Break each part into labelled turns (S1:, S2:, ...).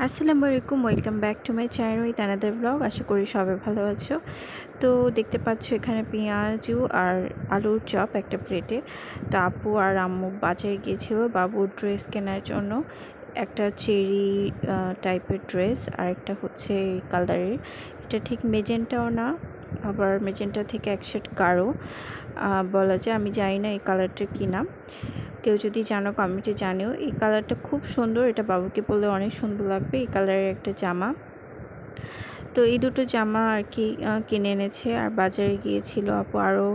S1: আসসালামু আলাইকুম, welcome back to my channel with another blog. আশা করি সবাই ভালো আছো। তো দেখতে পাচ্ছ এখানে পেঁয়াজু আর আলুর চপ একটা প্লেটে। তো আপু আর আম্মু বাজারে গিয়েছিল বাবুর ড্রেস কেনার জন্য। একটা চেরি টাইপের ড্রেস আর একটা হচ্ছে কালারের। এটা ঠিক মেজেন্টাও না, আবার মেজেন্টা থেকে এক শেড গাঢ় বলা যায়। আমি জানি না এই কালারটার কী নাম, কেউ যদি জানো কমেন্টে জানিও। এই কালারটা খুব সুন্দর, এটা বাবুকে পরলে অনেক সুন্দর লাগবে। এই কালারের একটা জামা, তো এই দুটো জামা আর কি কিনে এনেছে। আর বাজারে গিয়েছিল আপু, আরও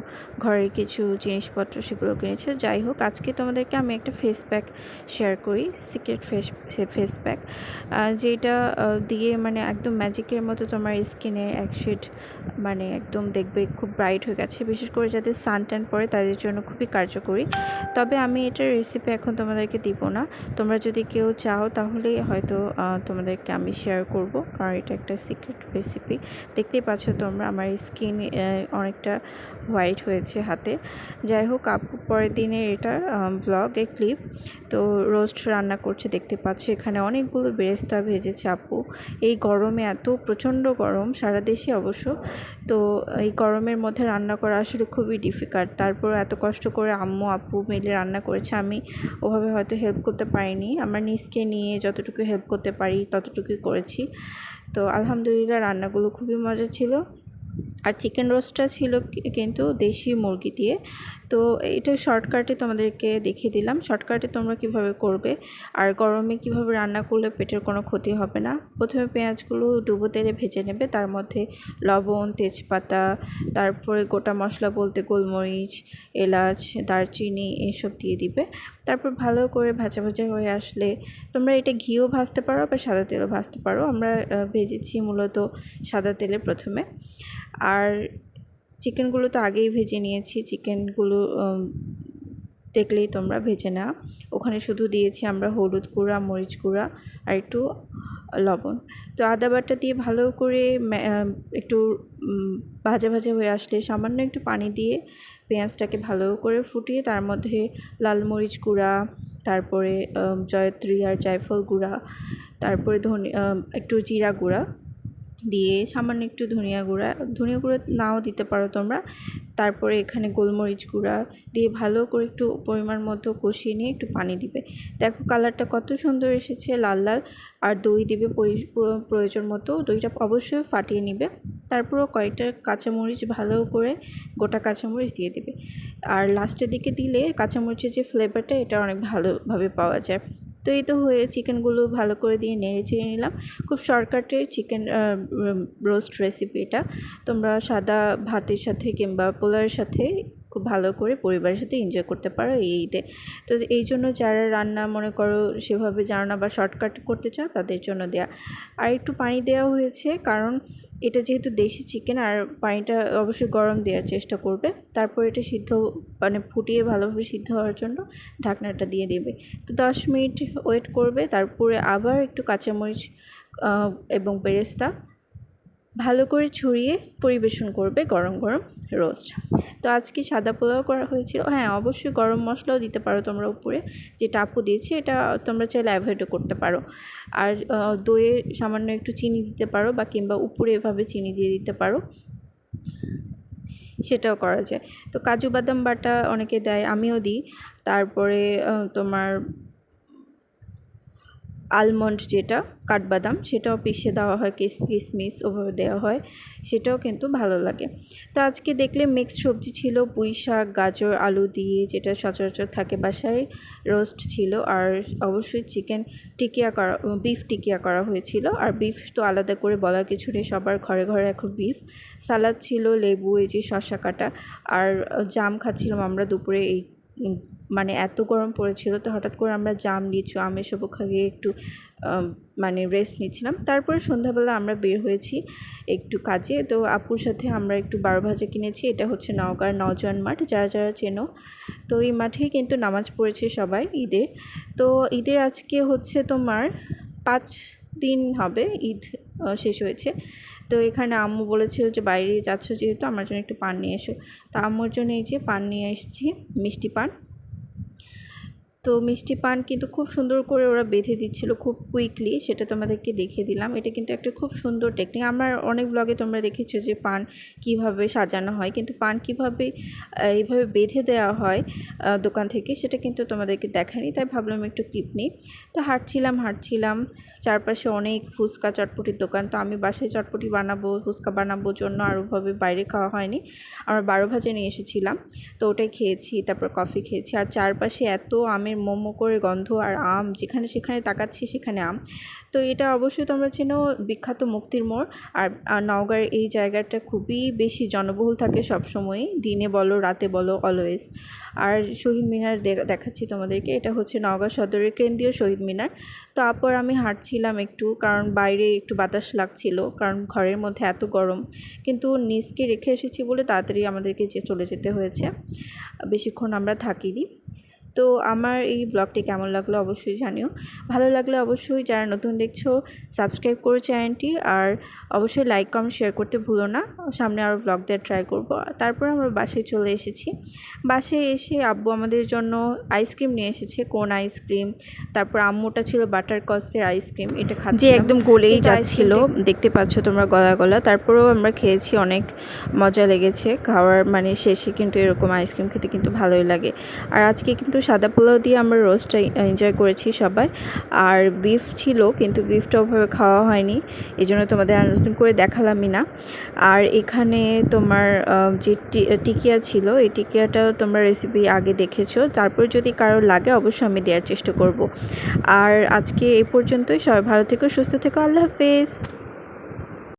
S1: ঘরের কিছু জিনিসপত্র সেগুলো কিনেছে। যাই হোক, আজকে তোমাদেরকে আমি একটা ফেস প্যাক শেয়ার করি, সিক্রেট ফেস প্যাক, যেটা দিয়ে মানে একদম ম্যাজিকের মতো তোমার স্কিনে এক শেড মানে একদম দেখবে খুব ব্রাইট হয়ে গেছে। বিশেষ করে যাদের সান ট্যান পড়ে তাদের জন্য খুবই কার্যকরী। তবে আমি এটার রেসিপি এখন তোমাদেরকে দিব না, তোমরা যদি কেউ চাও তাহলে হয়তো তোমাদেরকে আমি শেয়ার করব, কারণ এটা একটা সিক্রেট রেসিপি। দেখতেই পাচ্ছ তোমরা আমার স্কিন অনেকটা হোয়াইট হয়েছে হাতে। যাই হোক, আপু পরের দিনের এটা ব্লগে ক্লিপ। তো রোস্ট রান্না করছে দেখতে পাচ্ছ, এখানে অনেকগুলো বেরেস্তা ভেজেছে আপু। এই গরমে, এত প্রচণ্ড গরম সারা দেশে অবশ্য, তো এই গরমের মধ্যে রান্না করা আসলে খুবই ডিফিকাল্ট। তারপর এত কষ্ট করে আম্মু আপু মিলে রান্না করেছে, আমি ওভাবে হয়তো হেল্প করতে পারিনি, আমার নিজকে নিয়ে যতটুকু হেল্প করতে পারি ততটুকুই করেছি। তো আলহামদুলিল্লাহ রান্নাগুলো খুবই মজা ছিল। আর চিকেন রোস্টটা ছিল কিন্তু দেশি মুরগি দিয়ে। তো এটা শর্টকাটে তোমাদেরকে দেখিয়ে দিলাম, শর্টকাটে তোমরা কিভাবে করবে আর গরমে কিভাবে রান্না করলে পেটের কোনো ক্ষতি হবে না। প্রথমে পেঁয়াজগুলো ডুবো তেলে ভেজে নেবে, তার মধ্যে লবণ, তেজপাতা, তারপরে গোটা মশলা বলতে গোলমরিচ, এলাচ, দারচিনি এসব দিয়ে দিবে। তারপর ভালো করে ভাজা ভাজা হয়ে আসলে তোমরা এটা ঘিও ভাজতে পারো বা সাদা তেলও ভাজতে পারো। আমরা ভেজেছি মূলত সাদা তেলে প্রথমে। আর চিকেনগুলো তো আগেই ভেজে নিয়েছি, চিকেনগুলো দেখলেই তোমরা ভেজে নাও। ওখানে শুধু দিয়েছি আমরা হলুদ গুঁড়া, মরিচ গুঁড়া আর একটু লবণ। তো আদা বাটা দিয়ে ভালো করে একটু ভাজা ভাজা হয়ে আসলে সামান্য একটু পানি দিয়ে পেঁয়াজটাকে ভালো করে ফুটিয়ে তার মধ্যে লাল মরিচ গুঁড়া, তারপরে জয়ত্রী আর জায়ফল গুঁড়া, তারপরে একটু জিরা গুঁড়া দিয়ে সামান্য একটু ধনিয়া গুঁড়া নাও দিতে পারো তোমরা। তারপরে এখানে গোলমরিচ গুঁড়া দিয়ে ভালো করে একটু পরিমাণ মতো কষিয়ে নিয়ে একটু পানি দিবে। দেখো কালারটা কত সুন্দর এসেছে, লাল লাল। আর দই দিবে প্রয়োজন মতো, দইটা অবশ্যই ফাটিয়ে নিবে। তারপরও কয়েকটা কাঁচামরিচ ভালো করে গোটা কাঁচামরিচ দিয়ে দিবে। আর লাস্টের দিকে দিলে কাঁচামরিচের যে ফ্লেভারটা এটা অনেক ভালোভাবে পাওয়া যায়। তো এই তো হয়ে চিকেনগুলো ভালো করে দিয়ে নেড়ে চেড়ে নিলাম। খুব শর্টকাটে চিকেন রোস্ট রেসিপি এটা, তোমরা সাদা ভাতের সাথে কিংবা পোলাওয়ের সাথে খুব ভালো করে পরিবারের সাথে এনজয় করতে পারো এই ঈদে। তো এই জন্য যারা রান্না মনে করো সেভাবে জানো না বা শর্টকাট করতে চাও তাদের জন্য দেয়া। আর একটু পানি দেওয়া হয়েছে, কারণ এটা যেহেতু দেশি চিকেন, আর পানিটা অবশ্যই গরম দেওয়ার চেষ্টা করবে। তারপর এটা সিদ্ধ মানে ফুটিয়ে ভালোভাবে সিদ্ধ হওয়ার জন্য ঢাকনাটা দিয়ে দেবে। তো 10 মিনিট ওয়েট করবে, তারপরে আবার একটু কাঁচামরিচ এবং বেরেস্তা ভালো করে ছড়িয়ে পরিবেশন করবে গরম গরম রোস্ট। তো আজকে সাদা পোলাও করা হয়েছিল। হ্যাঁ, অবশ্যই গরম মশলাও দিতে পারো তোমরা উপরে, যেটা আপু দিয়েছি এটা তোমরা চাইলে অ্যাভয়েডও করতে পারো। আর দইয়ে সামান্য একটু চিনি দিতে পারো বা কিংবা উপরে এভাবে চিনি দিয়ে দিতে পারো, সেটাও করা যায়। তো কাজু বাদাম বাটা অনেকে দেয়, আমিও দিই। তারপরে তোমার আলমন্ড যেটা কাঠবাদাম সেটাও পিষে দেওয়া হয়, কিশমিশ ওভাবে দেওয়া হয়, সেটাও কিন্তু ভালো লাগে। তো আজকে দেখলে মিক্সড সবজি ছিল, পুঁই শাক, গাজর, আলু দিয়ে, যেটা সচরাচর থাকে বাসায়, রোস্ট ছিল। আর অবশ্যই বিফ টিকিয়া করা হয়েছিল। আর বিফ তো আলাদা করে বলার কিছু নেই, সবার ঘরে ঘরে এখন বিফ। সালাদ ছিল, লেবু, এই যে শসা কাটা, আর জাম খাচ্ছিলাম আমরা দুপুরে। এই মানে এত গরম পড়েছিল, তো হঠাৎ করে আমরা জাম, লিচু, আম এসবও খাইয়ে একটু মানে রেস্ট নিচ্ছিলাম। তারপরে সন্ধ্যাবেলা আমরা বের হয়েছি একটু কাজে। তো আপুর সাথে আমরা একটু 12 ভাজা কিনেছি। এটা হচ্ছে নওগাঁর নওজোয়ান মাঠ, যারা যারা চেনো। তো এই মাঠেই কিন্তু নামাজ পড়েছে সবাই ঈদের। তো ঈদের আজকে হচ্ছে তোমার 5 দিন হবে ঈদ শেষ হয়েছে। তো এখানে আম্মু বলেছিল যে বাইরে যাচ্ছ যেহেতু আমার জন্য একটু পান নিয়ে এসো। তা আম্মুর জন্য এই যে পান নিয়ে এসেছি, মিষ্টি পান। তো মিষ্টি পান কিন্তু খুব সুন্দর করে ওরা বেঁধে দিচ্ছিল খুব কুইকলি, সেটা তোমাদেরকে দেখিয়ে দিলাম। এটা কিন্তু একটা খুব সুন্দর টেকনিক। আমার অনেক ব্লগে তোমরা দেখেছো যে পান কিভাবে সাজানো হয়, কিন্তু পান কিভাবে এইভাবে বেঁধে দেওয়া হয় দোকান থেকে, সেটা কিন্তু তোমাদেরকে দেখায়নি, তাই ভাবলাম একটু ক্লিপ নিই। তো হাঁটছিলাম চারপাশে অনেক ফুচকা চটপটির দোকান। তো আমি বাসায় চটপটি বানাবো, ফুচকা বানাবো জন্য আরোভাবে বাইরে খাওয়া হয়নি, আমরা 12 ভাজা নিয়ে এসেছিলাম, তো ওটাই খেয়েছি। তারপর কফি খেয়েছি, আর চারপাশে এত আমের মোমো করে গন্ধ, আর আম যেখানে সেখানে তাকাচ্ছি সেখানে আম। তো এটা অবশ্যই তোমরা চেনো, বিখ্যাত মুক্তির মোড়। আর নওগাঁর এই জায়গাটা খুবই বেশি জনবহুল থাকে সবসময়ই, দিনে বলো রাতে বলো, অলওয়েজ। আর শহীদ মিনার দেখাচ্ছি তোমাদেরকে, এটা হচ্ছে নওগাঁ সদরের কেন্দ্রীয় শহীদ মিনার। তো তারপর আমি হাঁটছিলাম একটু, কারণ বাইরে একটু বাতাস লাগছিল, কারণ ঘরের মধ্যে এত গরম। কিন্তু নিচকে রেখে এসেছি বলে তাড়াতাড়ি আমাদেরকে চলে যেতে হয়েছে, বেশিক্ষণ আমরা থাকিনি। তো আমার এই ব্লগটি কেমন লাগলো অবশ্যই জানিও। ভালো লাগলে অবশ্যই যারা নতুন দেখছো সাবস্ক্রাইব করো চ্যানেলটি, আর অবশ্যই লাইক কমেন্ট শেয়ার করতে ভুলো না। সামনে আরও ব্লগ দেওয়ার ট্রাই করব। তারপর আমরা বাসায় চলে এসেছি। বাসায় এসে আব্বু আমাদের জন্য আইসক্রিম নিয়ে এসেছে, কোন আইসক্রিম, তারপর আম্মুটা ছিল বাটার কসের আইসক্রিম, এটা খাচ্ছি একদম গলেই যাচ্ছিল, দেখতে পাচ্ছ তোমরা গলা। তারপরেও আমরা খেয়েছি, অনেক মজা লেগেছে খাওয়ার মানে শেষে, কিন্তু এরকম আইসক্রিম খেতে কিন্তু ভালোই লাগে। আর আজকে কিন্তু সাদা পোলাও দিয়ে আমরা রোস্টটা এনজয় করেছি সবাই। আর বিফ ছিল, কিন্তু বিফটা ওভাবে খাওয়া হয়নি, এই জন্য তোমাদের আর নতুন করে দেখালামই না। আর এখানে তোমার যে টিকিয়া ছিল, এই টিকিয়াটাও তোমরা রেসিপি আগে দেখেছো। তারপর যদি কারোর লাগে অবশ্যই আমি দেওয়ার চেষ্টা করব। আর আজকে এই পর্যন্তই, সবাই ভালো থেকো, সুস্থ থেকো, আল্লাহ হাফেজ।